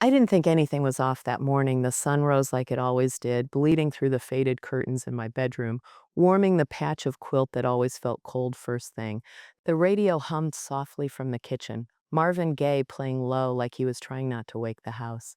I didn't think anything was off that morning. The sun rose like it always did, bleeding through the faded curtains in my bedroom, warming the patch of quilt that always felt cold first thing. The radio hummed softly from the kitchen, Marvin Gaye playing low like he was trying not to wake the house.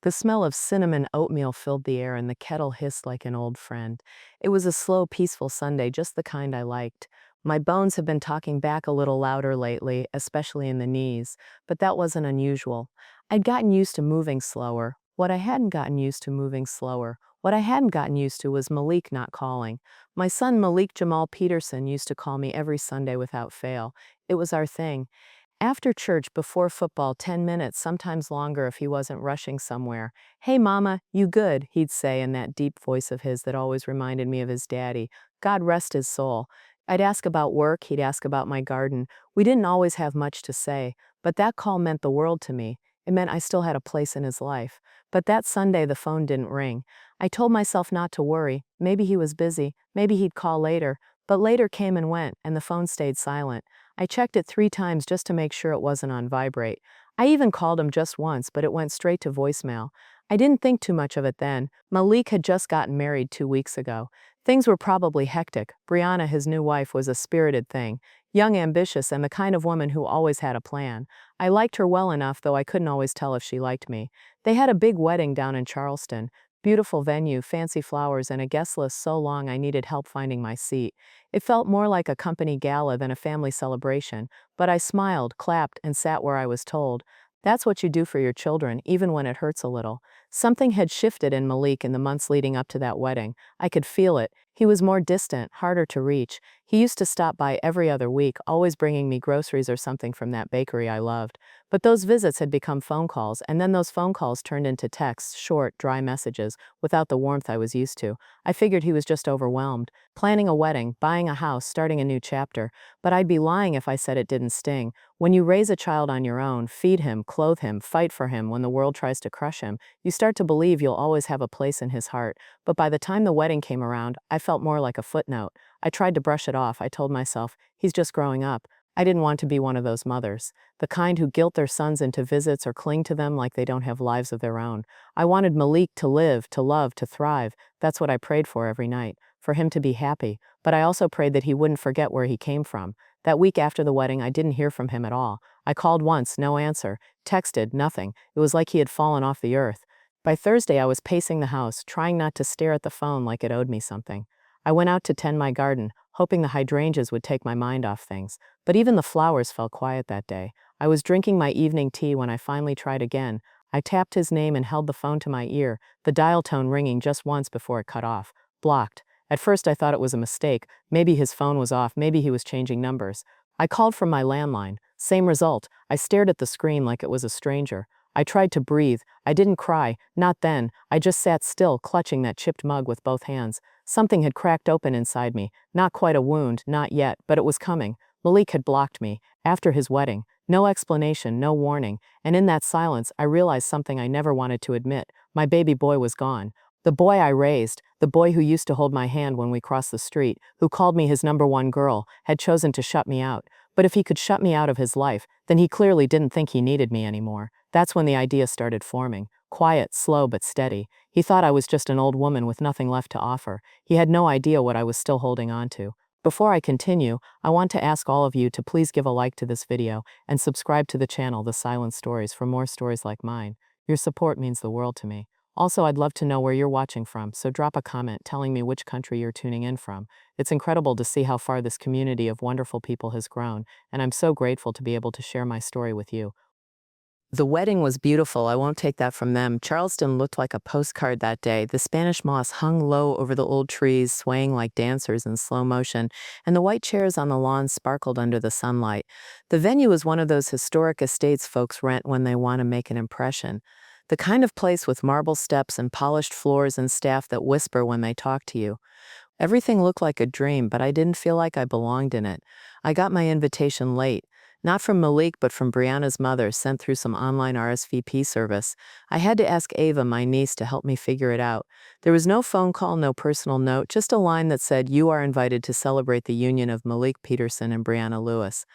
The smell of cinnamon oatmeal filled the air and the kettle hissed like an old friend. It was a slow, peaceful Sunday, just the kind I liked. My bones have been talking back a little louder lately, especially in the knees, but that wasn't unusual. I'd gotten used to moving slower. What I hadn't gotten used to moving slower. What I hadn't gotten used to was Malik not calling. My son Malik Jamal Peterson used to call me every Sunday without fail. It was our thing. After church, before football, 10 minutes, sometimes longer if he wasn't rushing somewhere. "Hey, Mama, you good?" he'd say in that deep voice of his that always reminded me of his daddy. God rest his soul. I'd ask about work, he'd ask about my garden. We didn't always have much to say, but that call meant the world to me. It meant I still had a place in his life. But that Sunday, the phone didn't ring. I told myself not to worry. Maybe he was busy. Maybe he'd call later. But later came and went, and the phone stayed silent. I checked it 3 times just to make sure it wasn't on vibrate. I even called him just once, but it went straight to voicemail. I didn't think too much of it then. Malik had just gotten married 2 weeks ago. Things were probably hectic. Brianna, his new wife, was a spirited thing, young, ambitious, and the kind of woman who always had a plan. I liked her well enough, though I couldn't always tell if she liked me. They had a big wedding down in Charleston. Beautiful venue, fancy flowers, and a guest list so long I needed help finding my seat. It felt more like a company gala than a family celebration, but I smiled, clapped, and sat where I was told. That's what you do for your children, even when it hurts a little. Something had shifted in Malik in the months leading up to that wedding. I could feel it. He was more distant, harder to reach. He used to stop by every other week, always bringing me groceries or something from that bakery I loved. But those visits had become phone calls, and then those phone calls turned into texts, short, dry messages, without the warmth I was used to. I figured he was just overwhelmed, planning a wedding, buying a house, starting a new chapter. But I'd be lying if I said it didn't sting. When you raise a child on your own, feed him, clothe him, fight for him when the world tries to crush him, you start to believe you'll always have a place in his heart. But by the time the wedding came around, I felt more like a footnote. I tried to brush it off. I told myself, he's just growing up. I didn't want to be one of those mothers, the kind who guilt their sons into visits or cling to them like they don't have lives of their own. I wanted Malik to live, to love, to thrive. That's what I prayed for every night, for him to be happy. But I also prayed that he wouldn't forget where he came from. That week after the wedding, I didn't hear from him at all. I called once, no answer. Texted, nothing. It was like he had fallen off the earth. By Thursday, I was pacing the house, trying not to stare at the phone like it owed me something. I went out to tend my garden, hoping the hydrangeas would take my mind off things. But even the flowers fell quiet that day. I was drinking my evening tea when I finally tried again. I tapped his name and held the phone to my ear, the dial tone ringing just once before it cut off. Blocked. At first I thought it was a mistake. Maybe his phone was off, maybe he was changing numbers. I called from my landline. Same result. I stared at the screen like it was a stranger. I tried to breathe. I didn't cry. Not then. I just sat still, clutching that chipped mug with both hands. Something had cracked open inside me. Not quite a wound, not yet, but it was coming. Malik had blocked me. After his wedding. No explanation, no warning. And in that silence, I realized something I never wanted to admit. My baby boy was gone. The boy I raised, the boy who used to hold my hand when we crossed the street, who called me his number one girl, had chosen to shut me out. But if he could shut me out of his life, then he clearly didn't think he needed me anymore. That's when the idea started forming. Quiet, slow, but steady. He thought I was just an old woman with nothing left to offer. He had no idea what I was still holding on to. Before I continue, I want to ask all of you to please give a like to this video and subscribe to the channel The Silent Stories for more stories like mine. Your support means the world to me. Also, I'd love to know where you're watching from, so drop a comment telling me which country you're tuning in from. It's incredible to see how far this community of wonderful people has grown, and I'm so grateful to be able to share my story with you. The wedding was beautiful, I won't take that from them. Charleston looked like a postcard that day. The Spanish moss hung low over the old trees, swaying like dancers in slow motion, and the white chairs on the lawn sparkled under the sunlight. The venue was one of those historic estates folks rent when they want to make an impression. The kind of place with marble steps and polished floors and staff that whisper when they talk to you. Everything looked like a dream, but I didn't feel like I belonged in it. I got my invitation late. Not from Malik, but from Brianna's mother, sent through some online RSVP service. I had to ask Ava, my niece, to help me figure it out. There was no phone call, no personal note, just a line that said, "You are invited to celebrate the union of Malik Peterson and Brianna Lewis."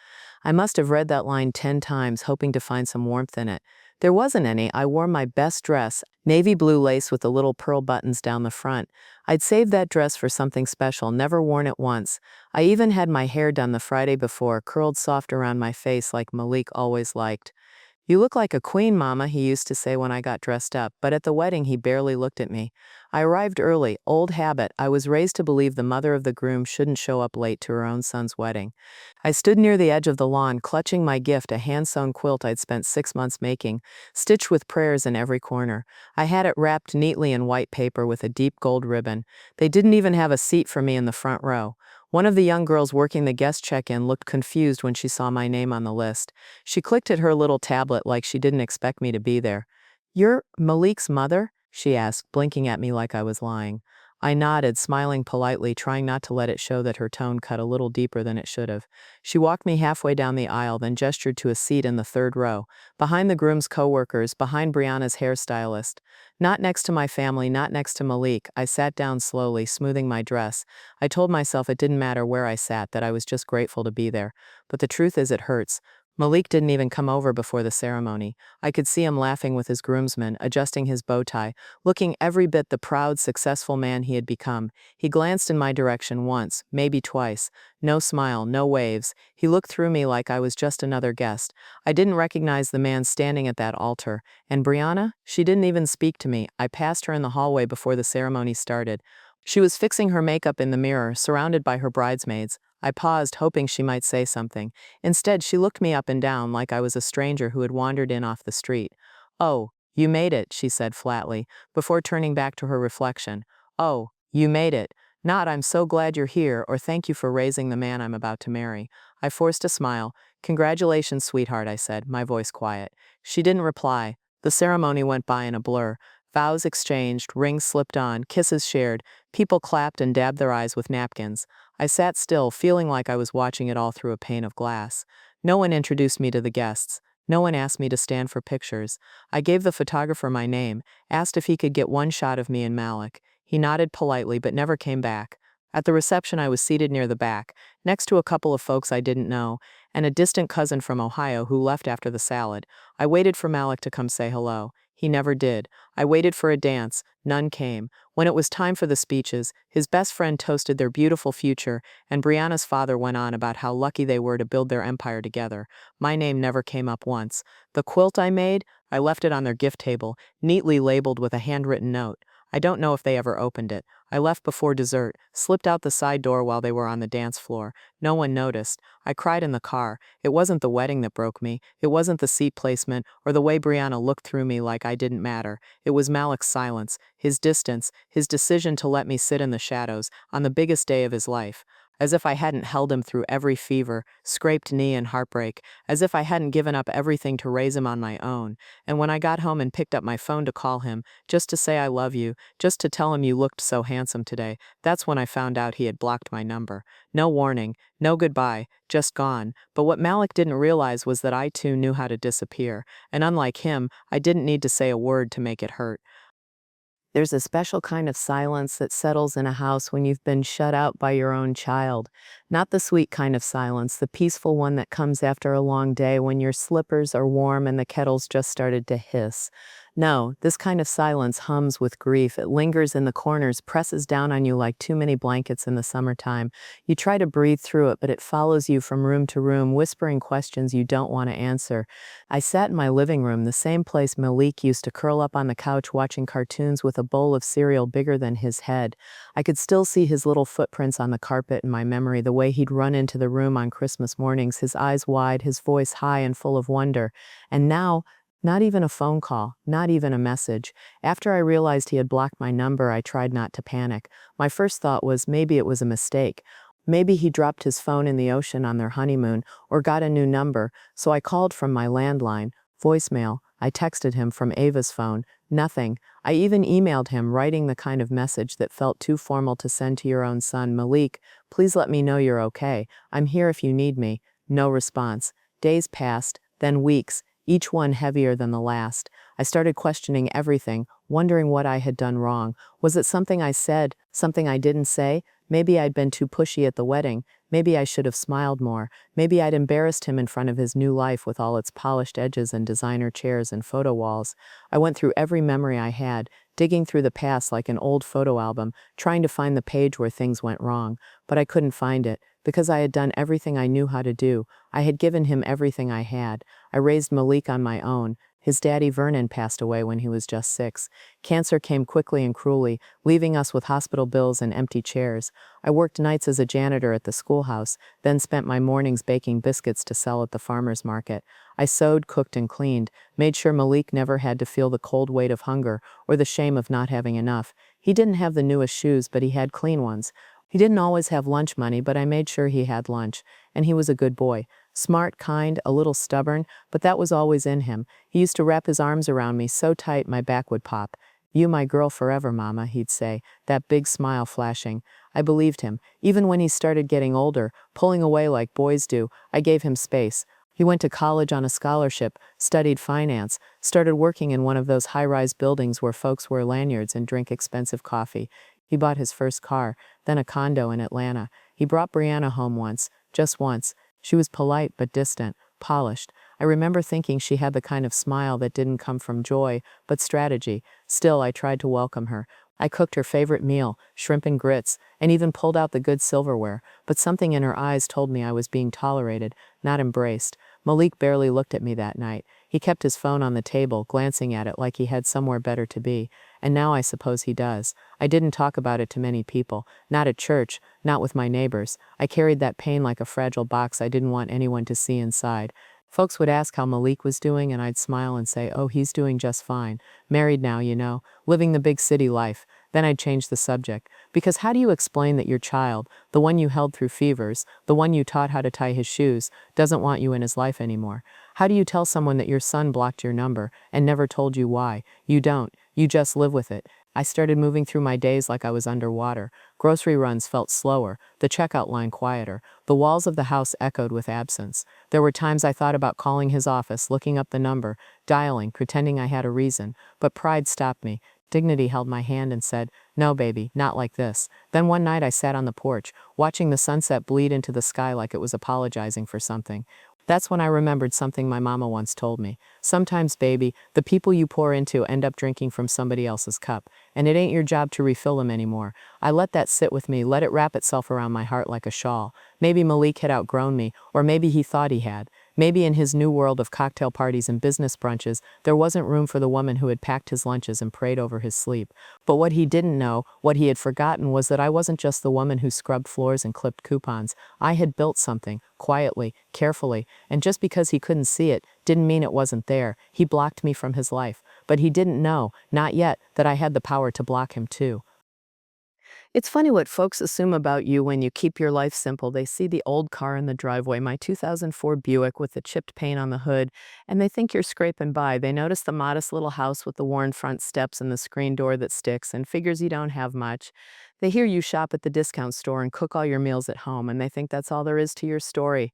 I must have read that line 10 times, hoping to find some warmth in it. There wasn't any. I wore my best dress, navy blue lace with the little pearl buttons down the front. I'd saved that dress for something special, never worn it once. I even had my hair done the Friday before, curled soft around my face like Malik always liked. "You look like a queen, Mama," he used to say when I got dressed up, but at the wedding he barely looked at me. I arrived early, old habit. I was raised to believe the mother of the groom shouldn't show up late to her own son's wedding. I stood near the edge of the lawn, clutching my gift, a hand-sewn quilt I'd spent 6 months making, stitched with prayers in every corner. I had it wrapped neatly in white paper with a deep gold ribbon. They didn't even have a seat for me in the front row. One of the young girls working the guest check-in looked confused when she saw my name on the list. She clicked at her little tablet like she didn't expect me to be there. "You're Malik's mother?" she asked, blinking at me like I was lying. I nodded, smiling politely, trying not to let it show that her tone cut a little deeper than it should have. She walked me halfway down the aisle, then gestured to a seat in the third row, behind the groom's coworkers, behind Brianna's hairstylist. Not next to my family, not next to Malik. I sat down slowly, smoothing my dress. I told myself it didn't matter where I sat, that I was just grateful to be there. But the truth is, it hurts. Malik didn't even come over before the ceremony. I could see him laughing with his groomsmen, adjusting his bow tie, looking every bit the proud, successful man he had become. He glanced in my direction once, maybe twice. No smile, no waves. He looked through me like I was just another guest. I didn't recognize the man standing at that altar. And Brianna? She didn't even speak to me. I passed her in the hallway before the ceremony started. She was fixing her makeup in the mirror, surrounded by her bridesmaids. I paused, hoping she might say something. Instead, she looked me up and down like I was a stranger who had wandered in off the street. "Oh, you made it," she said flatly, before turning back to her reflection. "Oh, you made it. Not 'I'm so glad you're here' or 'thank you for raising the man I'm about to marry.'" I forced a smile. "Congratulations, sweetheart," I said, my voice quiet. She didn't reply. The ceremony went by in a blur. Vows exchanged, rings slipped on, kisses shared. People clapped and dabbed their eyes with napkins. I sat still, feeling like I was watching it all through a pane of glass. No one introduced me to the guests. No one asked me to stand for pictures. I gave the photographer my name, asked if he could get one shot of me and Malik. He nodded politely but never came back. At the reception, I was seated near the back, next to a couple of folks I didn't know, and a distant cousin from Ohio who left after the salad. I waited for Malik to come say hello. He never did. I waited for a dance. None came. When it was time for the speeches, his best friend toasted their beautiful future, and Brianna's father went on about how lucky they were to build their empire together. My name never came up once. The quilt I made, I left it on their gift table, neatly labeled with a handwritten note. I don't know if they ever opened it. I left before dessert, slipped out the side door while they were on the dance floor. No one noticed. I cried in the car. It wasn't the wedding that broke me. It wasn't the seat placement or the way Brianna looked through me like I didn't matter. It was Malik's silence, his distance, his decision to let me sit in the shadows on the biggest day of his life. As if I hadn't held him through every fever, scraped knee and heartbreak, as if I hadn't given up everything to raise him on my own. And when I got home and picked up my phone to call him, just to say I love you, just to tell him you looked so handsome today, that's when I found out he had blocked my number. No warning, no goodbye, just gone. But what Malik didn't realize was that I too knew how to disappear. And unlike him, I didn't need to say a word to make it hurt. There's a special kind of silence that settles in a house when you've been shut out by your own child. Not the sweet kind of silence, the peaceful one that comes after a long day when your slippers are warm and the kettle's just started to hiss. No, this kind of silence hums with grief. It lingers in the corners, presses down on you like too many blankets in the summertime. You try to breathe through it, but it follows you from room to room, whispering questions you don't want to answer. I sat in my living room, the same place Malik used to curl up on the couch watching cartoons with a bowl of cereal bigger than his head. I could still see his little footprints on the carpet in my memory, the way he'd run into the room on Christmas mornings, his eyes wide, his voice high and full of wonder. And now, not even a phone call, not even a message. After I realized he had blocked my number, I tried not to panic. My first thought was maybe it was a mistake. Maybe he dropped his phone in the ocean on their honeymoon or got a new number, so I called from my landline. Voicemail. I texted him from Ava's phone. Nothing. I even emailed him, writing the kind of message that felt too formal to send to your own son. "Malik, please let me know you're okay. I'm here if you need me." No response. Days passed, then weeks, each one heavier than the last. I started questioning everything, wondering what I had done wrong. Was it something I said, something I didn't say? Maybe I'd been too pushy at the wedding. Maybe I should have smiled more. Maybe I'd embarrassed him in front of his new life with all its polished edges and designer chairs and photo walls. I went through every memory I had, digging through the past like an old photo album, trying to find the page where things went wrong. But I couldn't find it, because I had done everything I knew how to do. I had given him everything I had. I raised Malik on my own. His daddy Vernon passed away when he was just 6. Cancer came quickly and cruelly, leaving us with hospital bills and empty chairs. I worked nights as a janitor at the schoolhouse, then spent my mornings baking biscuits to sell at the farmer's market. I sewed, cooked, and cleaned, made sure Malik never had to feel the cold weight of hunger or the shame of not having enough. He didn't have the newest shoes, but he had clean ones. He didn't always have lunch money, but I made sure he had lunch. And he was a good boy. Smart, kind, a little stubborn, but that was always in him. He used to wrap his arms around me so tight my back would pop. "You my girl forever, Mama," he'd say, that big smile flashing. I believed him. Even when he started getting older, pulling away like boys do, I gave him space. He went to college on a scholarship, studied finance, started working in one of those high-rise buildings where folks wear lanyards and drink expensive coffee. He bought his first car, then a condo in Atlanta. He brought Brianna home once, just once. She was polite but distant, polished. I remember thinking she had the kind of smile that didn't come from joy, but strategy. Still, I tried to welcome her. I cooked her favorite meal, shrimp and grits, and even pulled out the good silverware, but something in her eyes told me I was being tolerated, not embraced. Malik barely looked at me that night. He kept his phone on the table, glancing at it like he had somewhere better to be. And now I suppose he does. I didn't talk about it to many people, not at church, not with my neighbors. I carried that pain like a fragile box I didn't want anyone to see inside. Folks would ask how Malik was doing, and I'd smile and say, "Oh, he's doing just fine. Married now, living the big city life." Then I'd change the subject. Because how do you explain that your child, the one you held through fevers, the one you taught how to tie his shoes, doesn't want you in his life anymore? How do you tell someone that your son blocked your number and never told you why? You don't. You just live with it. I started moving through my days like I was underwater. Grocery runs felt slower, the checkout line quieter. The walls of the house echoed with absence. There were times I thought about calling his office, looking up the number, dialing, pretending I had a reason. But pride stopped me. Dignity held my hand and said, "No, baby, not like this." Then one night I sat on the porch, watching the sunset bleed into the sky like it was apologizing for something. That's when I remembered something my mama once told me. Sometimes, baby, the people you pour into end up drinking from somebody else's cup, and it ain't your job to refill them anymore. I let that sit with me, let it wrap itself around my heart like a shawl. Maybe Malik had outgrown me, or maybe he thought he had. Maybe in his new world of cocktail parties and business brunches, there wasn't room for the woman who had packed his lunches and prayed over his sleep. But what he didn't know, what he had forgotten, was that I wasn't just the woman who scrubbed floors and clipped coupons. I had built something, quietly, carefully, and just because he couldn't see it, didn't mean it wasn't there. He blocked me from his life. But he didn't know, not yet, that I had the power to block him too. It's funny what folks assume about you when you keep your life simple. They see the old car in the driveway, my 2004 Buick with the chipped paint on the hood, and they think you're scraping by. They notice the modest little house with the worn front steps and the screen door that sticks and figures you don't have much. They hear you shop at the discount store and cook all your meals at home, and they think that's all there is to your story.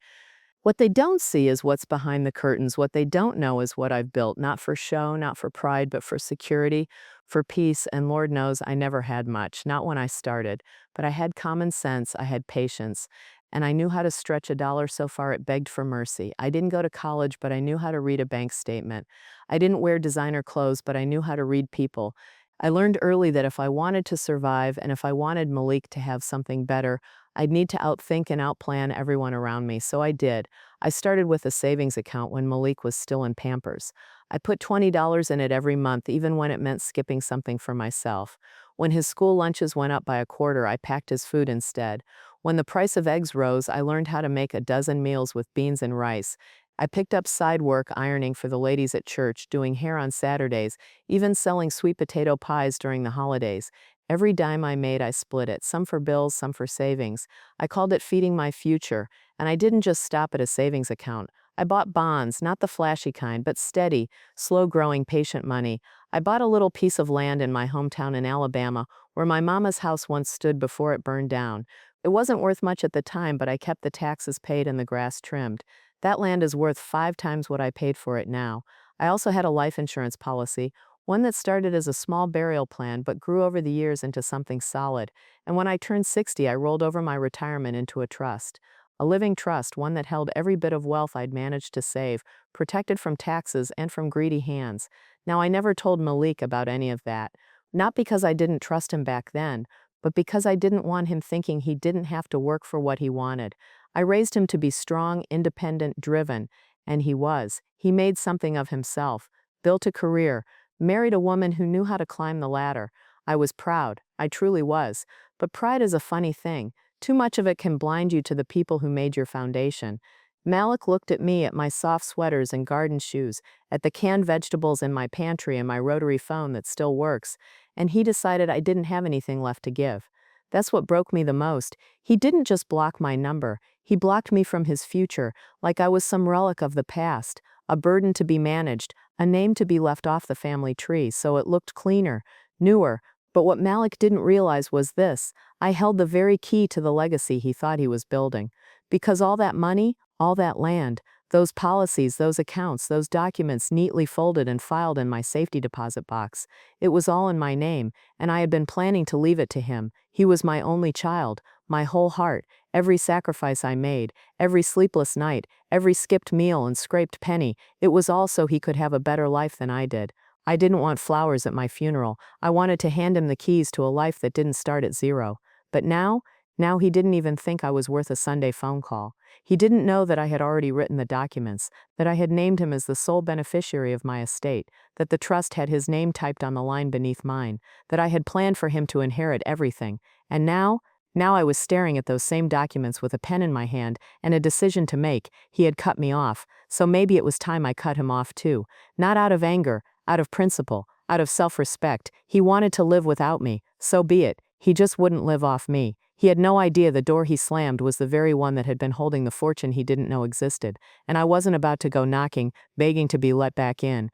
What they don't see is what's behind the curtains. What they don't know is what I've built, not for show, not for pride, but for security, for peace, and Lord knows I never had much, not when I started. But I had common sense, I had patience, and I knew how to stretch a dollar so far it begged for mercy. I didn't go to college, but I knew how to read a bank statement. I didn't wear designer clothes, but I knew how to read people. I learned early that if I wanted to survive and if I wanted Malik to have something better, I'd need to outthink and outplan everyone around me, so I did. I started with a savings account when Malik was still in Pampers. I put $20 in it every month, even when it meant skipping something for myself. When his school lunches went up by a quarter, I packed his food instead. When the price of eggs rose, I learned how to make a dozen meals with beans and rice. I picked up side work ironing for the ladies at church, doing hair on Saturdays, even selling sweet potato pies during the holidays. Every dime I made, I split it, some for bills, some for savings. I called it feeding my future, and I didn't just stop at a savings account. I bought bonds, not the flashy kind, but steady, slow-growing, patient money. I bought a little piece of land in my hometown in Alabama, where my mama's house once stood before it burned down. It wasn't worth much at the time, but I kept the taxes paid and the grass trimmed. That land is worth 5 times what I paid for it now. I also had a life insurance policy, one that started as a small burial plan but grew over the years into something solid. And when I turned 60, I rolled over my retirement into a trust. A living trust, one that held every bit of wealth I'd managed to save, protected from taxes and from greedy hands. Now, I never told Malik about any of that. Not because I didn't trust him back then, but because I didn't want him thinking he didn't have to work for what he wanted. I raised him to be strong, independent, driven, and he was. He made something of himself, built a career, married a woman who knew how to climb the ladder. I was proud. I truly was. But pride is a funny thing. Too much of it can blind you to the people who made your foundation. Malik looked at me, at my soft sweaters and garden shoes, at the canned vegetables in my pantry and my rotary phone that still works, and he decided I didn't have anything left to give. That's what broke me the most. He didn't just block my number, he blocked me from his future, like I was some relic of the past, a burden to be managed, a name to be left off the family tree so it looked cleaner, newer. But what Malik didn't realize was this: I held the very key to the legacy he thought he was building. Because all that money, all that land, those policies, those accounts, those documents neatly folded and filed in my safety deposit box, it was all in my name, and I had been planning to leave it to him. He was my only child, my whole heart, every sacrifice I made, every sleepless night, every skipped meal and scraped penny, it was all so he could have a better life than I did. I didn't want flowers at my funeral. I wanted to hand him the keys to a life that didn't start at zero. But now he didn't even think I was worth a Sunday phone call. He didn't know that I had already written the documents, that I had named him as the sole beneficiary of my estate, that the trust had his name typed on the line beneath mine, that I had planned for him to inherit everything. And now I was staring at those same documents with a pen in my hand and a decision to make. He had cut me off, so maybe it was time I cut him off too. Not out of anger, out of principle, out of self-respect. He wanted to live without me, so be it. He just wouldn't live off me. He had no idea the door he slammed was the very one that had been holding the fortune he didn't know existed, and I wasn't about to go knocking, begging to be let back in.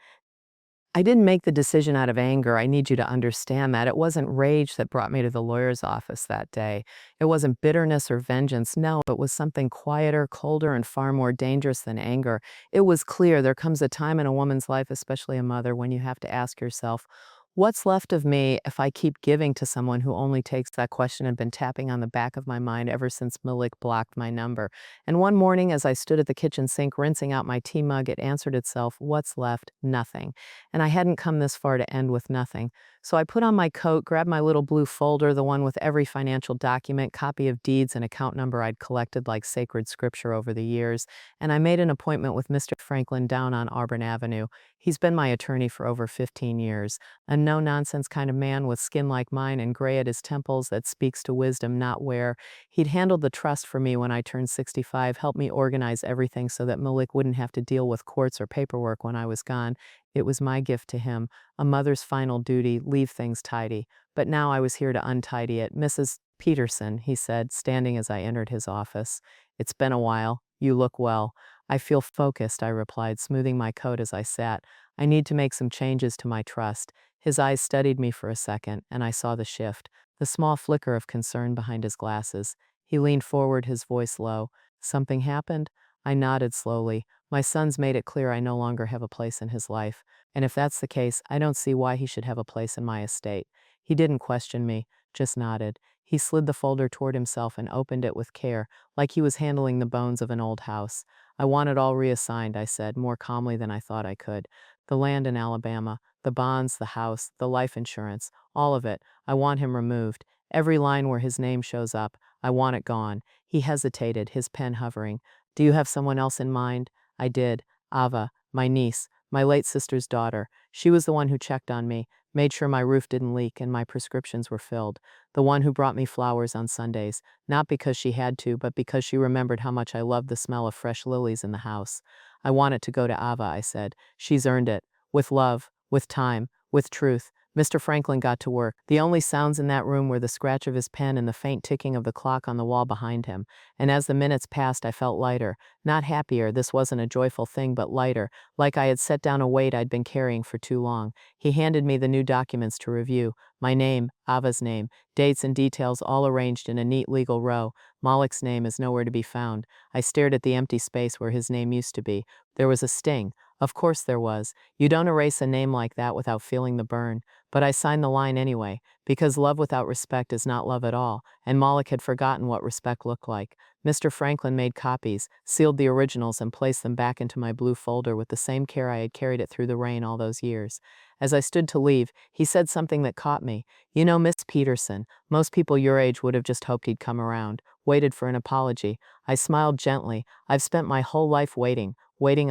I didn't make the decision out of anger. I need you to understand that. It wasn't rage that brought me to the lawyer's office that day. It wasn't bitterness or vengeance. No, it was something quieter, colder, and far more dangerous than anger. It was clear there comes a time in a woman's life, especially a mother, when you have to ask yourself, what's left of me if I keep giving to someone who only takes? That question had been tapping on the back of my mind ever since Malik blocked my number. And one morning, as I stood at the kitchen sink rinsing out my tea mug, it answered itself, what's left? Nothing. And I hadn't come this far to end with nothing. So I put on my coat, grabbed my little blue folder, the one with every financial document, copy of deeds, and account number I'd collected like sacred scripture over the years, and I made an appointment with Mr. Franklin down on Auburn Avenue. He's been my attorney for over 15 years, a no-nonsense kind of man with skin like mine and gray at his temples that speaks to wisdom, not wear. He'd handled the trust for me when I turned 65, helped me organize everything so that Malik wouldn't have to deal with courts or paperwork when I was gone. It was my gift to him, a mother's final duty, leave things tidy. But now I was here to untidy it. Mrs. Peterson, he said, standing as I entered his office. It's been a while. You look well. I feel focused, I replied, smoothing my coat as I sat. I need to make some changes to my trust. His eyes studied me for a second, and I saw the shift, the small flicker of concern behind his glasses. He leaned forward, his voice low. Something happened? I nodded slowly. My son's made it clear I no longer have a place in his life, and if that's the case, I don't see why he should have a place in my estate. He didn't question me, just nodded. He slid the folder toward himself and opened it with care, like he was handling the bones of an old house. I want it all reassigned, I said, more calmly than I thought I could. The land in Alabama, the bonds, the house, the life insurance, all of it. I want him removed. Every line where his name shows up, I want it gone. He hesitated, his pen hovering. Do you have someone else in mind? I did. Ava, my niece, my late sister's daughter. She was the one who checked on me, made sure my roof didn't leak and my prescriptions were filled. The one who brought me flowers on Sundays, not because she had to, but because she remembered how much I loved the smell of fresh lilies in the house. I want it to go to Ava, I said. She's earned it. With love, with time, with truth. Mr. Franklin got to work. The only sounds in that room were the scratch of his pen and the faint ticking of the clock on the wall behind him. And as the minutes passed, I felt lighter. Not happier, this wasn't a joyful thing, but lighter, like I had set down a weight I'd been carrying for too long. He handed me the new documents to review. My name, Ava's name, dates and details all arranged in a neat legal row. Malik's name is nowhere to be found. I stared at the empty space where his name used to be. There was a sting, Of course there was. You don't erase a name like that without feeling the burn. But I signed the line anyway, because love without respect is not love at all, and Moloch had forgotten what respect looked like. Mr. Franklin made copies, sealed the originals, and placed them back into my blue folder with the same care I had carried it through the rain all those years. As I stood to leave, he said something that caught me. You know, Miss Peterson, most people your age would have just hoped he'd come around, waited for an apology. I smiled gently. I've spent my whole life waiting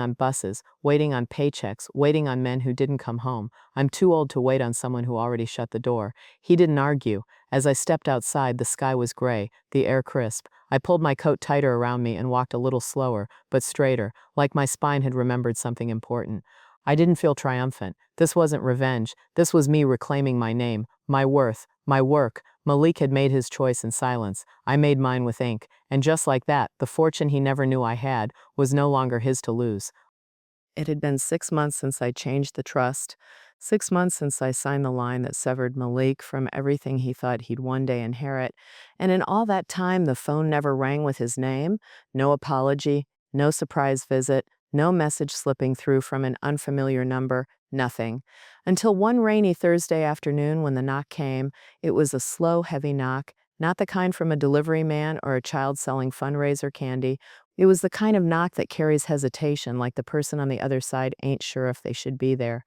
on buses, waiting on paychecks, waiting on men who didn't come home. I'm too old to wait on someone who already shut the door. He didn't argue. As I stepped outside, the sky was gray, the air crisp. I pulled my coat tighter around me and walked a little slower, but straighter, like my spine had remembered something important. I didn't feel triumphant. This wasn't revenge. This was me reclaiming my name, my worth, my work. Malik had made his choice in silence. I made mine with ink. And just like that, the fortune he never knew I had was no longer his to lose. It had been 6 months since I changed the trust, 6 months since I signed the line that severed Malik from everything he thought he'd one day inherit. And in all that time, the phone never rang with his name, no apology, no surprise visit, no message slipping through from an unfamiliar number, nothing. Until one rainy Thursday afternoon when the knock came, it was a slow, heavy knock, not the kind from a delivery man or a child selling fundraiser candy. It was the kind of knock that carries hesitation, like the person on the other side ain't sure if they should be there.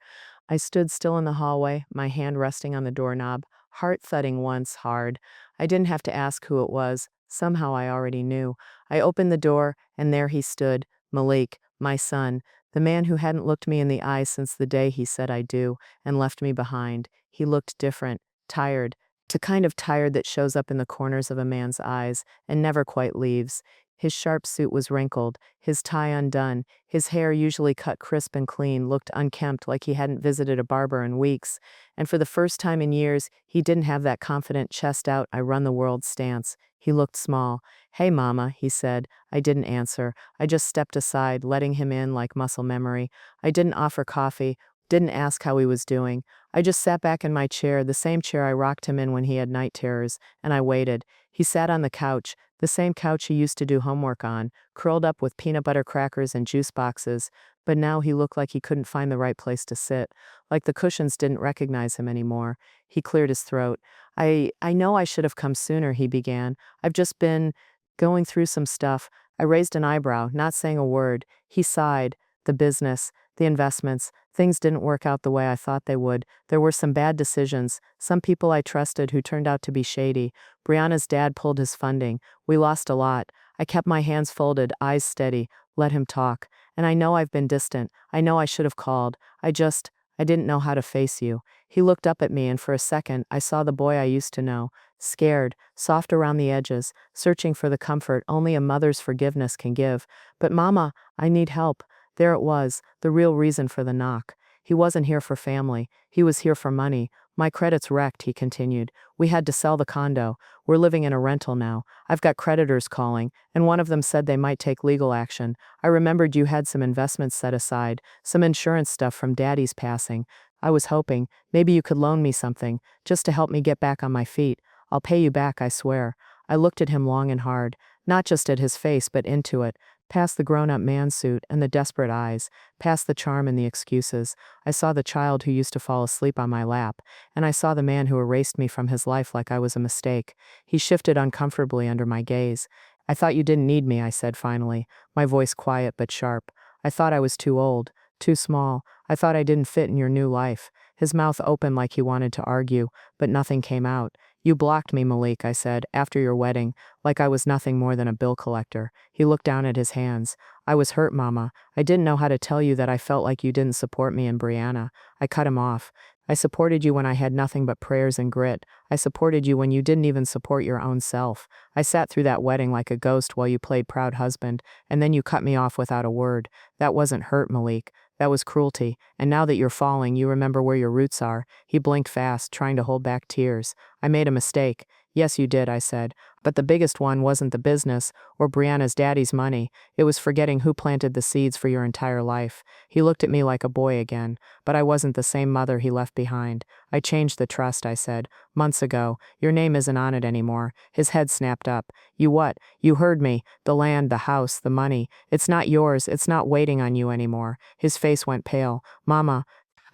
I stood still in the hallway, my hand resting on the doorknob, heart thudding once hard. I didn't have to ask who it was. Somehow I already knew. I opened the door, and there he stood, Malik, my son, the man who hadn't looked me in the eyes since the day he said I do, and left me behind. He looked different, tired, the kind of tired that shows up in the corners of a man's eyes and never quite leaves. His sharp suit was wrinkled, his tie undone, his hair, usually cut crisp and clean, looked unkempt like he hadn't visited a barber in weeks, and for the first time in years, he didn't have that confident chest-out, I run the world stance. He looked small. "Hey, Mama," he said. I didn't answer. I just stepped aside, letting him in like muscle memory. I didn't offer coffee, didn't ask how he was doing. I just sat back in my chair, the same chair I rocked him in when he had night terrors, and I waited. He sat on the couch, the same couch he used to do homework on, curled up with peanut butter crackers and juice boxes, but now he looked like he couldn't find the right place to sit, like the cushions didn't recognize him anymore. He cleared his throat. I know I should have come sooner," he began. "I've just been going through some stuff." I raised an eyebrow, not saying a word. He sighed. The business, the investments, things didn't work out the way I thought they would. There were some bad decisions, some people I trusted who turned out to be shady. Brianna's dad pulled his funding. We lost a lot. I kept my hands folded, eyes steady, let him talk. And I know I've been distant. I know I should have called. I didn't know how to face you. He looked up at me, and for a second, I saw the boy I used to know. Scared, soft around the edges, searching for the comfort only a mother's forgiveness can give. "But Mama, I need help." There it was, the real reason for the knock. He wasn't here for family. He was here for money. "My credit's wrecked," he continued. "We had to sell the condo. We're living in a rental now. I've got creditors calling, and one of them said they might take legal action. I remembered you had some investments set aside, some insurance stuff from Daddy's passing. I was hoping, maybe you could loan me something, just to help me get back on my feet. I'll pay you back, I swear." I looked at him long and hard, not just at his face but into it, past the grown-up man suit and the desperate eyes, past the charm and the excuses. I saw the child who used to fall asleep on my lap, and I saw the man who erased me from his life like I was a mistake. He shifted uncomfortably under my gaze. "I thought you didn't need me," I said finally, my voice quiet but sharp. "I thought I was too old, too small. I thought I didn't fit in your new life." His mouth opened like he wanted to argue, but nothing came out. "You blocked me, Malik," I said, "after your wedding, like I was nothing more than a bill collector." He looked down at his hands. "I was hurt, Mama. I didn't know how to tell you that I felt like you didn't support me and Brianna." I cut him off. "I supported you when I had nothing but prayers and grit. I supported you when you didn't even support your own self. I sat through that wedding like a ghost while you played proud husband, and then you cut me off without a word. That wasn't hurt, Malik. That was cruelty, and now that you're falling, you remember where your roots are." He blinked fast, trying to hold back tears. "I made a mistake." Yes, you did, I said. But the biggest one wasn't the business or Brianna's daddy's money. It was forgetting who planted the seeds for your entire life. He looked at me like a boy again, but I wasn't the same mother he left behind. I changed the trust, I said. Months ago. Your name isn't on it anymore. His head snapped up. You what? You heard me. The land, the house, the money. It's not yours. It's not waiting on you anymore. His face went pale. Mama,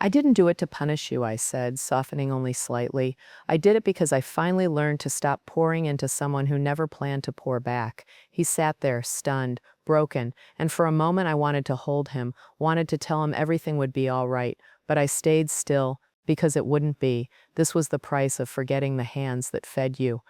I didn't do it to punish you, I said, softening only slightly. I did it because I finally learned to stop pouring into someone who never planned to pour back. He sat there, stunned, broken, and for a moment I wanted to hold him, wanted to tell him everything would be all right, but I stayed still because it wouldn't be. This was the price of forgetting the hands that fed you.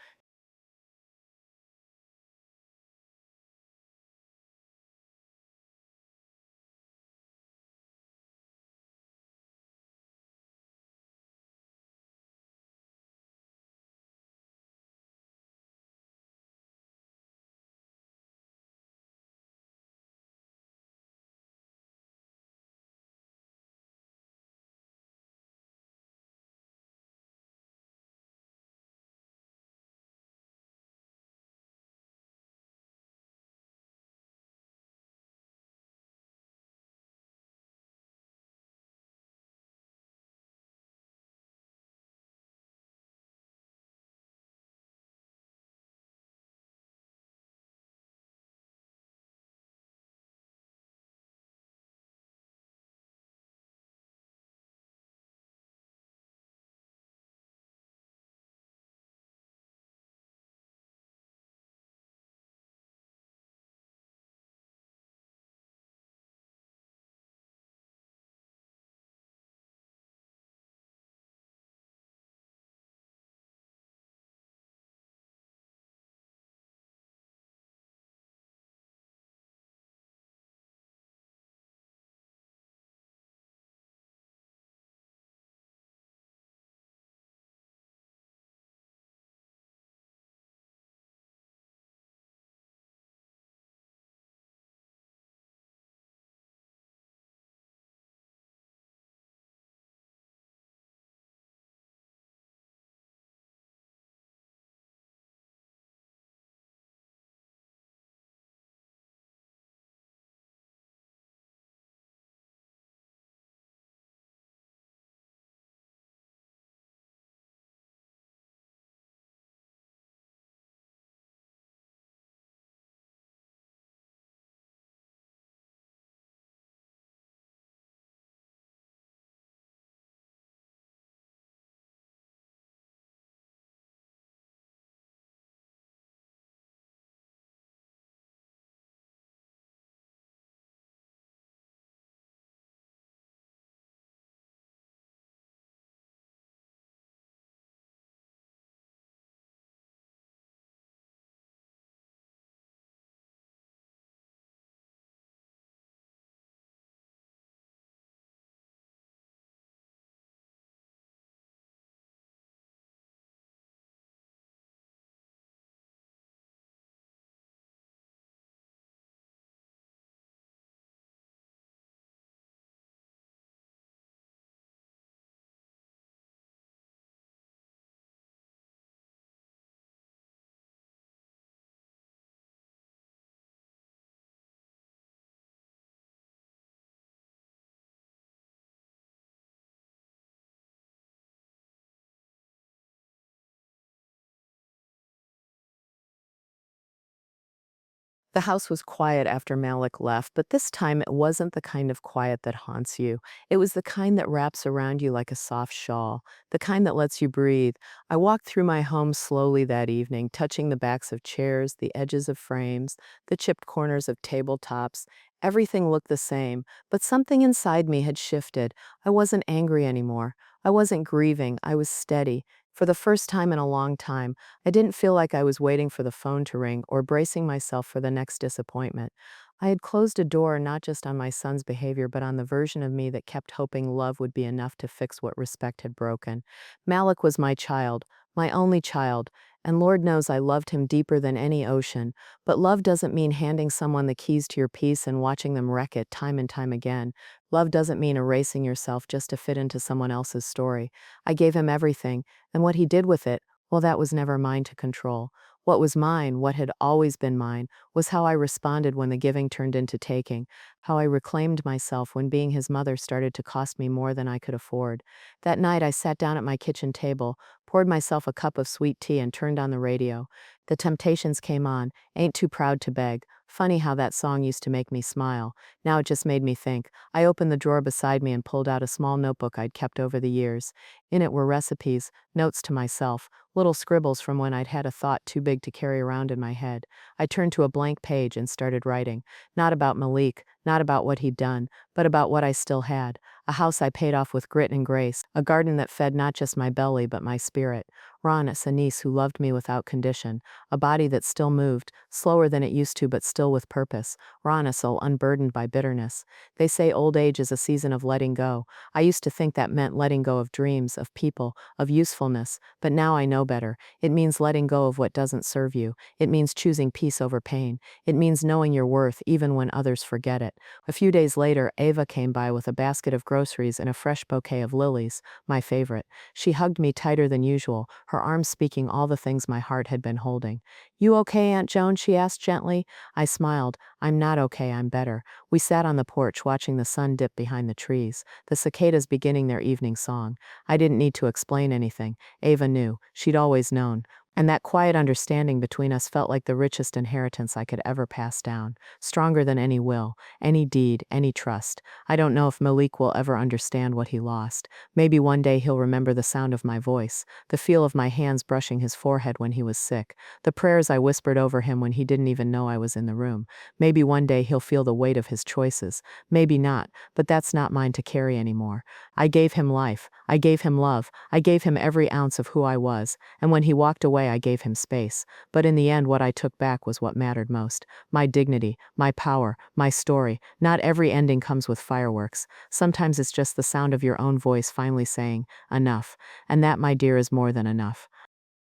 The house was quiet after Malik left, but this time it wasn't the kind of quiet that haunts you. It was the kind that wraps around you like a soft shawl, the kind that lets you breathe. I walked through my home slowly that evening, touching the backs of chairs, the edges of frames, the chipped corners of tabletops. Everything looked the same, but something inside me had shifted. I wasn't angry anymore. I wasn't grieving. I was steady. For the first time in a long time, I didn't feel like I was waiting for the phone to ring or bracing myself for the next disappointment. I had closed a door not just on my son's behavior, but on the version of me that kept hoping love would be enough to fix what respect had broken. Malik was my child, my only child, and Lord knows I loved him deeper than any ocean. But love doesn't mean handing someone the keys to your peace and watching them wreck it time and time again. Love doesn't mean erasing yourself just to fit into someone else's story. I gave him everything, and what he did with it, Well, that was never mine to control. What was mine, what had always been mine, was how I responded when the giving turned into taking, how I reclaimed myself when being his mother started to cost me more than I could afford. That night, I sat down at my kitchen table, poured myself a cup of sweet tea, and turned on the radio. The Temptations came on, Ain't Too Proud to Beg. Funny how that song used to make me smile. Now it just made me think. I opened the drawer beside me and pulled out a small notebook I'd kept over the years. In it were recipes, notes to myself, little scribbles from when I'd had a thought too big to carry around in my head. I turned to a blank page and started writing. Not about Malik, not about what he'd done, but about what I still had. A house I paid off with grit and grace, a garden that fed not just my belly but my spirit. Ranis, a niece who loved me without condition, a body that still moved, slower than it used to but still with purpose. Rana, soul unburdened by bitterness. They say old age is a season of letting go. I used to think that meant letting go of dreams, of people, of usefulness, but now I know better. It means letting go of what doesn't serve you. It means choosing peace over pain. It means knowing your worth even when others forget it. A few days later, Ava came by with a basket of groceries and a fresh bouquet of lilies, my favorite. She hugged me tighter than usual, her arms speaking all the things my heart had been holding. "You okay, Aunt Joan?" she asked gently. I smiled. "I'm not okay, I'm better." We sat on the porch watching the sun dip behind the trees, the cicadas beginning their evening song. I didn't need to explain anything. Ava knew. She'd always known. And that quiet understanding between us felt like the richest inheritance I could ever pass down, stronger than any will, any deed, any trust. I don't know if Malik will ever understand what he lost. Maybe one day he'll remember the sound of my voice, the feel of my hands brushing his forehead when he was sick, the prayers I whispered over him when he didn't even know I was in the room. Maybe one day he'll feel the weight of his choices. Maybe not, but that's not mine to carry anymore. I gave him life. I gave him love. I gave him every ounce of who I was, and when he walked away, I gave him space. But in the end, what I took back was what mattered most. My dignity, my power, my story. Not every ending comes with fireworks. Sometimes it's just the sound of your own voice finally saying, enough. And that, my dear, is more than enough.